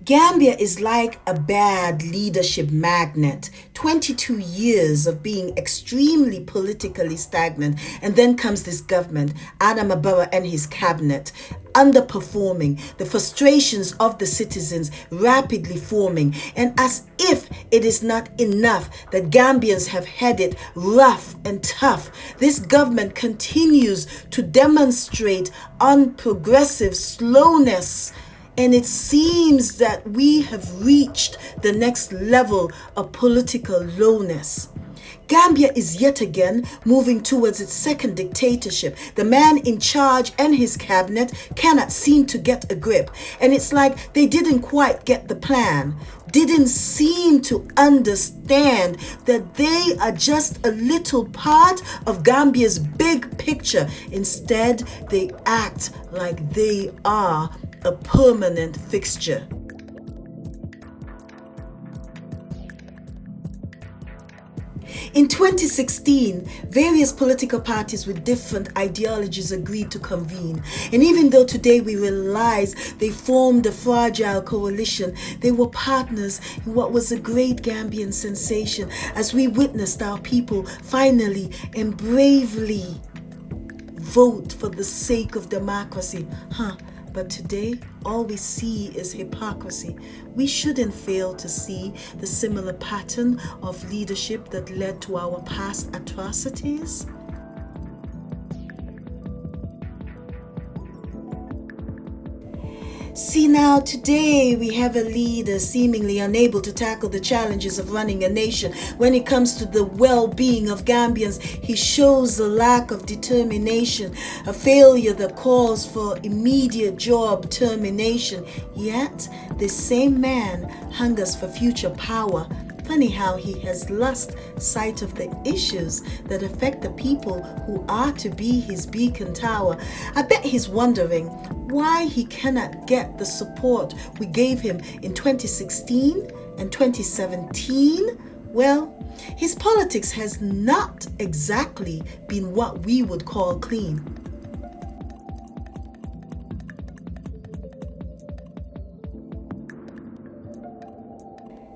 Gambia is like a bad leadership magnet. 22 years of being extremely politically stagnant, and then comes this government, Adam Barrow and his cabinet, underperforming, the frustrations of the citizens rapidly forming, and as if it is not enough that Gambians have had it rough and tough, this government continues to demonstrate unprogressive slowness. And it seems that we have reached the next level of political lowness. Gambia is yet again moving towards its second dictatorship. The man in charge and his cabinet cannot seem to get a grip. And it's like they didn't quite get the plan, didn't seem to understand that they are just a little part of Gambia's big picture. Instead, they act like they are a permanent fixture. In 2016, various political parties with different ideologies agreed to convene. And even though today we realize they formed a fragile coalition, they were partners in what was a great Gambian sensation as we witnessed our people finally and bravely vote for the sake of democracy. But today, all we see is hypocrisy. We shouldn't fail to see the similar pattern of leadership that led to our past atrocities. See now, today we have a leader seemingly unable to tackle the challenges of running a nation. When it comes to the well-being of Gambians, he shows a lack of determination, a failure that calls for immediate job termination. Yet, this same man hungers for future power. Funny how he has lost sight of the issues that affect the people who are to be his beacon tower. I bet he's wondering why he cannot get the support we gave him in 2016 and 2017. Well, his politics has not exactly been what we would call clean.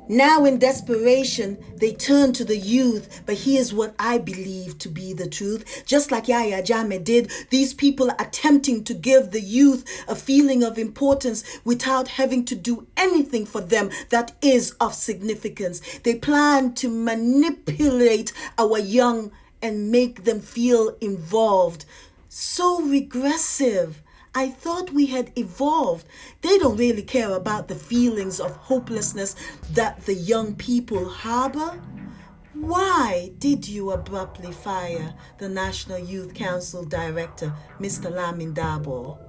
Now in desperation, they turn to the youth, but here's what I believe to be the truth. Just like Yahya Jammeh did, these people are attempting to give the youth a feeling of importance without having to do anything for them that is of significance. They plan to manipulate our young and make them feel involved. So regressive. I thought we had evolved. They don't really care about the feelings of hopelessness that the young people harbor. Why did you abruptly fire the National Youth Council Director, Mr. Lamin Dabo?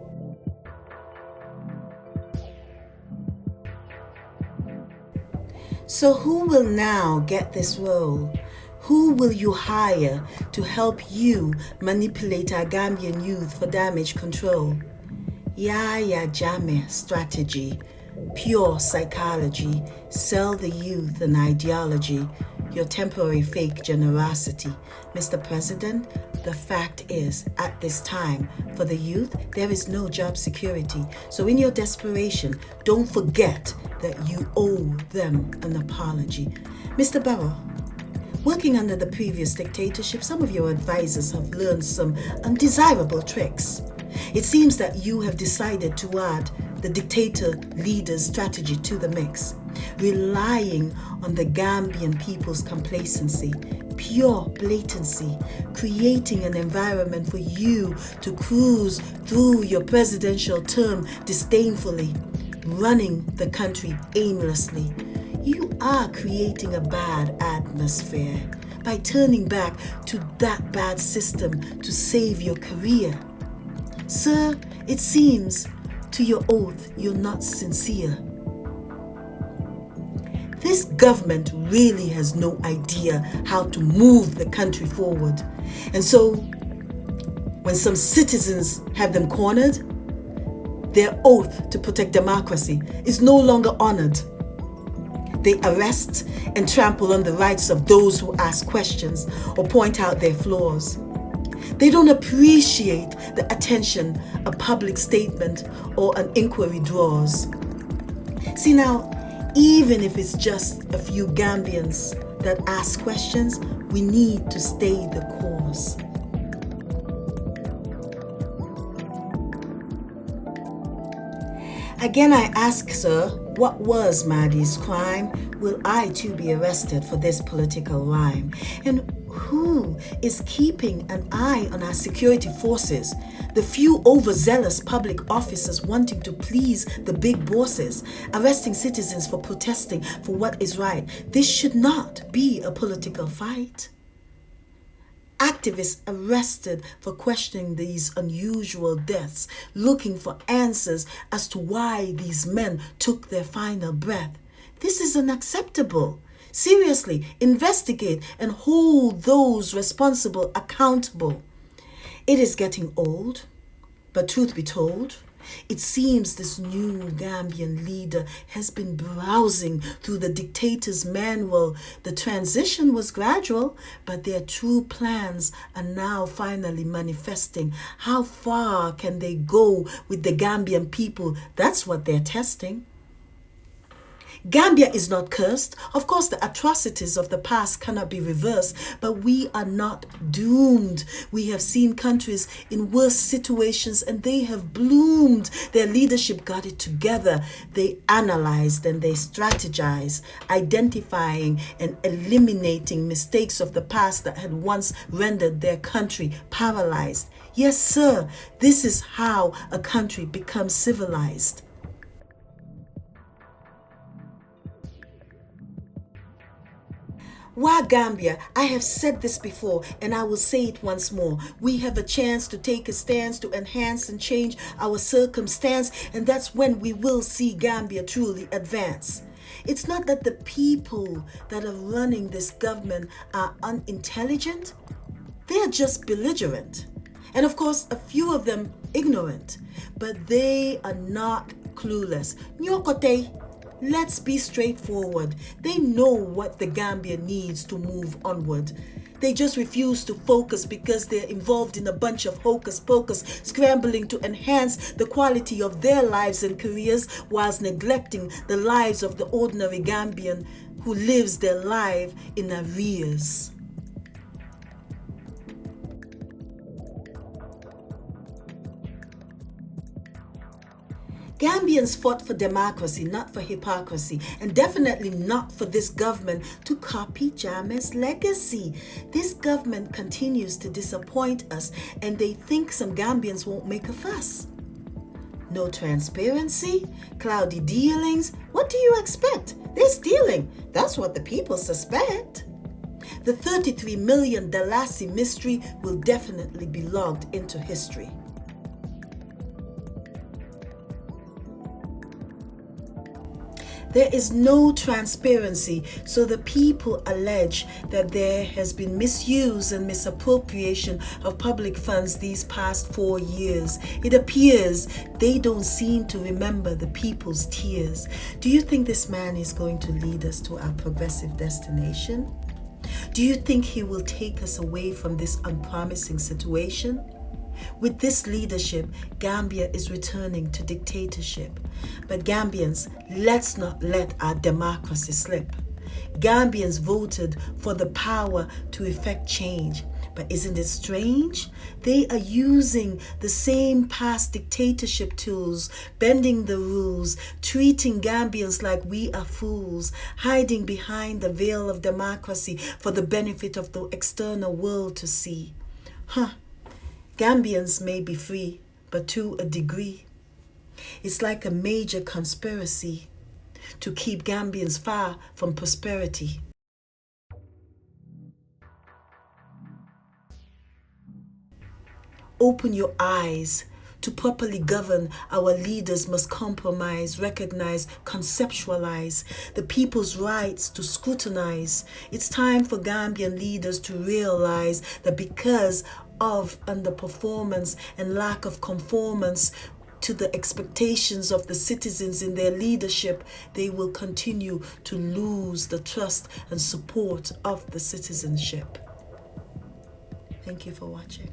So who will now get this role? Who will you hire to help you manipulate our Gambian youth for damage control? Yahya Jammeh strategy, pure psychology, sell the youth an ideology, your temporary fake generosity. Mr. President, the fact is, at this time, for the youth, there is no job security. So in your desperation, don't forget that you owe them an apology. Mr. Barrow, working under the previous dictatorship, some of your advisors have learned some undesirable tricks. It seems that you have decided to add the dictator leader's strategy to the mix, relying on the Gambian people's complacency, pure blatancy, creating an environment for you to cruise through your presidential term disdainfully, running the country aimlessly. You are creating a bad atmosphere by turning back to that bad system to save your career. Sir, it seems to your oath you're not sincere. This government really has no idea how to move the country forward. And so, when some citizens have them cornered, their oath to protect democracy is no longer honored. They arrest and trample on the rights of those who ask questions or point out their flaws. They don't appreciate the attention a public statement or an inquiry draws. See now, even if it's just a few Gambians that ask questions, we need to stay the course. Again, I ask, sir, what was Mahdi's crime? Will I too be arrested for this political rhyme? And who is keeping an eye on our security forces? The few overzealous public officers wanting to please the big bosses, arresting citizens for protesting for what is right. This should not be a political fight. Activists arrested for questioning these unusual deaths, looking for answers as to why these men took their final breath. This is unacceptable. Seriously, investigate and hold those responsible accountable. It is getting old, but truth be told, it seems this new Gambian leader has been browsing through the dictator's manual. The transition was gradual, but their true plans are now finally manifesting. How far can they go with the Gambian people? That's what they're testing. Gambia is not cursed. Of course, the atrocities of the past cannot be reversed, but we are not doomed. We have seen countries in worse situations and they have bloomed. Their leadership got it together. They analyzed and they strategized, identifying and eliminating mistakes of the past that had once rendered their country paralyzed. Yes, sir, this is how a country becomes civilized. Why Gambia? I have said this before and I will say it once more. We have a chance to take a stance to enhance and change our circumstance, and that's when we will see Gambia truly advance. It's not that the people that are running this government are unintelligent. They are just belligerent. And of course, a few of them ignorant. But they are not clueless. Nyokote. Let's be straightforward. They know what the Gambia needs to move onward. They just refuse to focus because they're involved in a bunch of hocus pocus, scrambling to enhance the quality of their lives and careers whilst neglecting the lives of the ordinary Gambian who lives their life in arrears. Gambians fought for democracy, not for hypocrisy, and definitely not for this government to copy Jammeh's legacy. This government continues to disappoint us, and they think some Gambians won't make a fuss. No transparency, cloudy dealings. What do you expect? They're stealing. That's what the people suspect. The 33 million Dalasi mystery will definitely be logged into history. There is no transparency, so the people allege that there has been misuse and misappropriation of public funds these past 4 years. It appears they don't seem to remember the people's tears. Do you think this man is going to lead us to our progressive destination? Do you think he will take us away from this unpromising situation? With this leadership, Gambia is returning to dictatorship. But Gambians, let's not let our democracy slip. Gambians voted for the power to effect change. But isn't it strange? They are using the same past dictatorship tools, bending the rules, treating Gambians like we are fools, hiding behind the veil of democracy for the benefit of the external world to see. Gambians may be free, but to a degree. It's like a major conspiracy to keep Gambians far from prosperity. Open your eyes. To properly govern, our leaders must compromise, recognize, conceptualize the people's rights to scrutinize. It's time for Gambian leaders to realize that because of underperformance and lack of conformance to the expectations of the citizens in their leadership, they will continue to lose the trust and support of the citizenship. Thank you for watching.